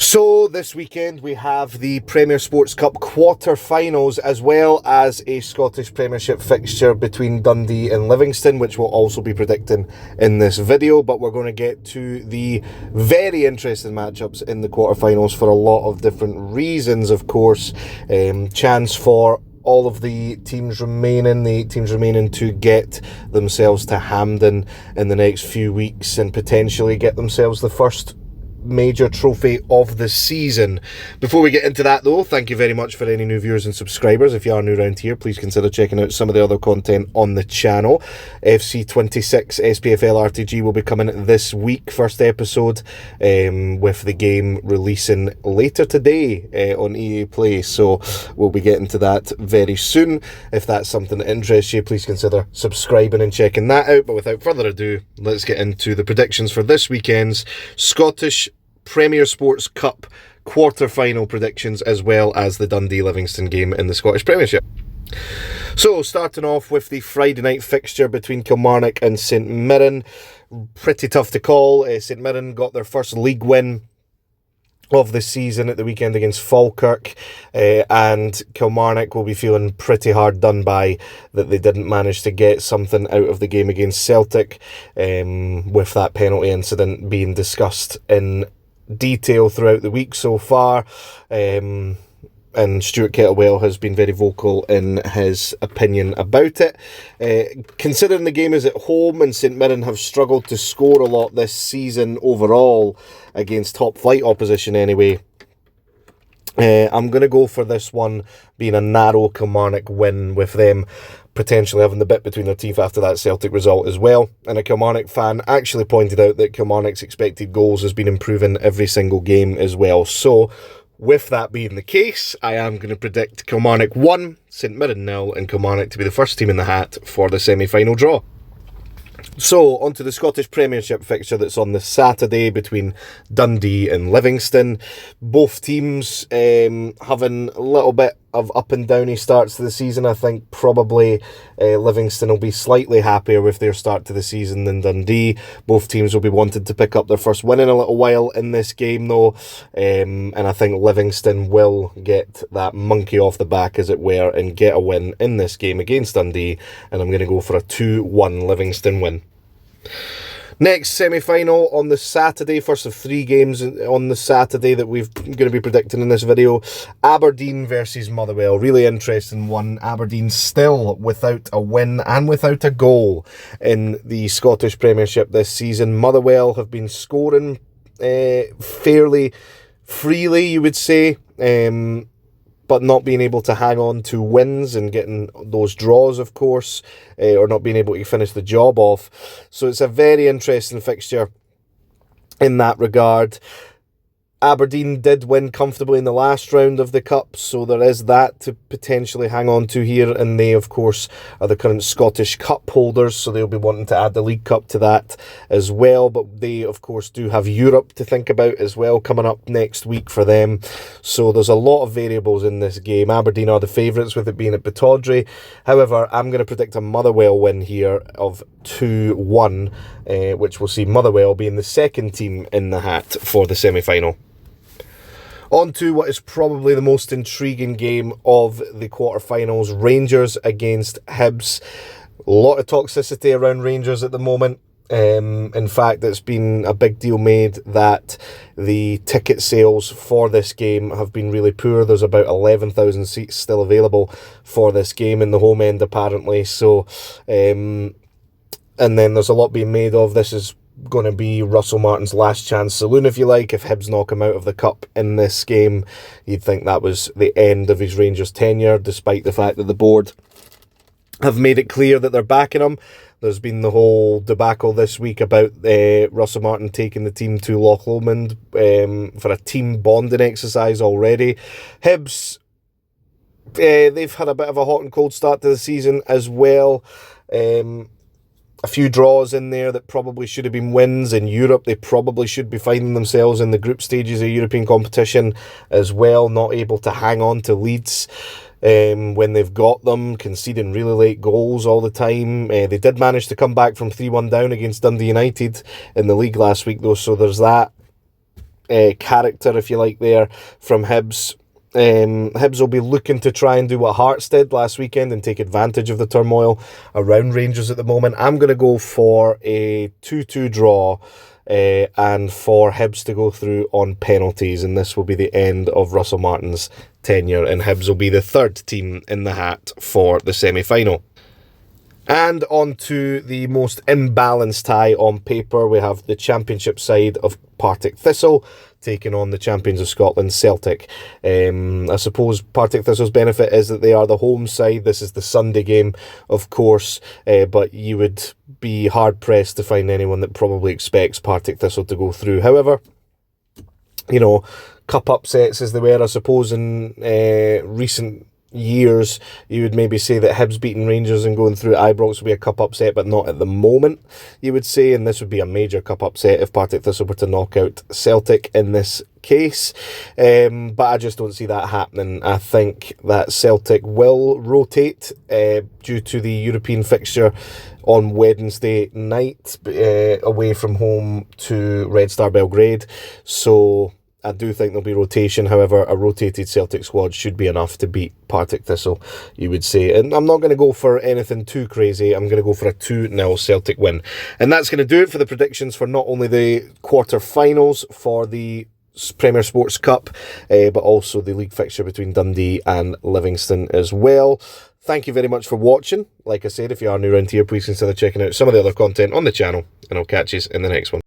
So this weekend we have the Premier Sports Cup quarter-finals as well as a Scottish Premiership fixture between Dundee and Livingston, which we'll also be predicting in this video. But we're going to get to the very interesting matchups in the quarter-finals for a lot of different reasons, of course. Chance for all of the teams remaining to get themselves to Hampden in the next few weeks and potentially get themselves the first major trophy of the season. Before we get into that though, thank you very much for any new viewers and subscribers. If you are new around here, please consider checking out some of the other content on the channel. FC 26 SPFL RTG will be coming this week, first episode, with the game releasing later today on EA Play, so we'll be getting to that very soon. If that's something that interests you, please consider subscribing and checking that out. But without further ado, let's get into the predictions for this weekend's Scottish Premier Sports Cup quarter-final predictions, as well as the Dundee Livingston game in the Scottish Premiership. So, starting off with the Friday night fixture between Kilmarnock and St Mirren. Pretty tough to call. St Mirren got their first league win of the season at the weekend against Falkirk, and Kilmarnock will be feeling pretty hard done by that they didn't manage to get something out of the game against Celtic, with that penalty incident being discussed in detail throughout the week so far. And Stuart Kettlewell has been very vocal in his opinion about it. Considering the game is at home and St Mirren have struggled to score a lot this season overall against top flight opposition anyway, I'm going to go for this one being a narrow Kilmarnock win, with them potentially having the bit between their teeth after that Celtic result as well. And a Kilmarnock fan actually pointed out that Kilmarnock's expected goals has been improving every single game as well. So, with that being the case, I am going to predict Kilmarnock 1, St Mirren 0, and Kilmarnock to be the first team in the hat for the semi-final draw. So, onto the Scottish Premiership fixture that's on the Saturday between Dundee and Livingston. Both teams having a little bit of up and downy starts to the season. I think probably Livingston will be slightly happier with their start to the season than Dundee. Both teams will be wanting to pick up their first win in a little while in this game though, and I think Livingston will get that monkey off the back, as it were, and get a win in this game against Dundee, and I'm going to go for a 2-1 Livingston win. Next semi-final on the Saturday, first of 3 games on the Saturday that we're going to be predicting in this video. Aberdeen versus Motherwell. Really interesting one. Aberdeen still without a win and without a goal in the Scottish Premiership this season. Motherwell have been scoring fairly freely, you would say, but not being able to hang on to wins and getting those draws, of course, or not being able to finish the job off. So it's a very interesting fixture in that regard. Aberdeen did win comfortably in the last round of the Cup, so there is that to potentially hang on to here, and they, of course, are the current Scottish Cup holders, so they'll be wanting to add the League Cup to that as well, but they, of course, do have Europe to think about as well coming up next week for them, so there's a lot of variables in this game. Aberdeen are the favourites with it being at Pittodrie. However, I'm going to predict a Motherwell win here of 2-1, which will see Motherwell being the second team in the hat for the semi-final. On to what is probably the most intriguing game of the quarterfinals, Rangers against Hibs. A lot of toxicity around Rangers at the moment. In fact, it's been a big deal made that the ticket sales for this game have been really poor. There's about 11,000 seats still available for this game in the home end, apparently. So, and then there's a lot being made of this is going to be Russell Martin's last chance saloon, if you like. If Hibs knock him out of the Cup in this game, you'd think that was the end of his Rangers tenure, despite the fact that the board have made it clear that they're backing him. There's been the whole debacle this week about Russell Martin taking the team to Loch Lomond for a team bonding exercise already. Hibs, they've had a bit of a hot and cold start to the season as well. A few draws in there that probably should have been wins. In Europe, they probably should be finding themselves in the group stages of European competition as well, not able to hang on to leads when they've got them, conceding really late goals all the time. They did manage to come back from 3-1 down against Dundee United in the league last week though, so there's that. character, if you like, there from Hibs. Hibs will be looking to try and do what Hearts did last weekend and take advantage of the turmoil around Rangers at the moment. I'm going to go for a 2-2 draw and for Hibs to go through on penalties, and this will be the end of Russell Martin's tenure, and Hibs will be the third team in the hat for the semi-final. And on to the most imbalanced tie on paper. We have the Championship side of Partick Thistle taking on the champions of Scotland, Celtic. I suppose Partick Thistle's benefit is that they are the home side. This is the Sunday game, of course, but you would be hard-pressed to find anyone that probably expects Partick Thistle to go through. However, you know, cup upsets as they were, I suppose, in recent years, you would maybe say that Hibs beating Rangers and going through Ibrox would be a cup upset, but not at the moment, you would say, and this would be a major cup upset if Partick Thistle were to knock out Celtic in this case, but I just don't see that happening. I think that Celtic will rotate due to the European fixture on Wednesday night away from home to Red Star Belgrade, so I do think there'll be rotation. However, a rotated Celtic squad should be enough to beat Partick Thistle, you would say. And I'm not going to go for anything too crazy. I'm going to go for a 2-0 Celtic win. And that's going to do it for the predictions for not only the quarter-finals for the Premier Sports Cup, but also the league fixture between Dundee and Livingston as well. Thank you very much for watching. Like I said, if you are new around here, please consider checking out some of the other content on the channel, and I'll catch you in the next one.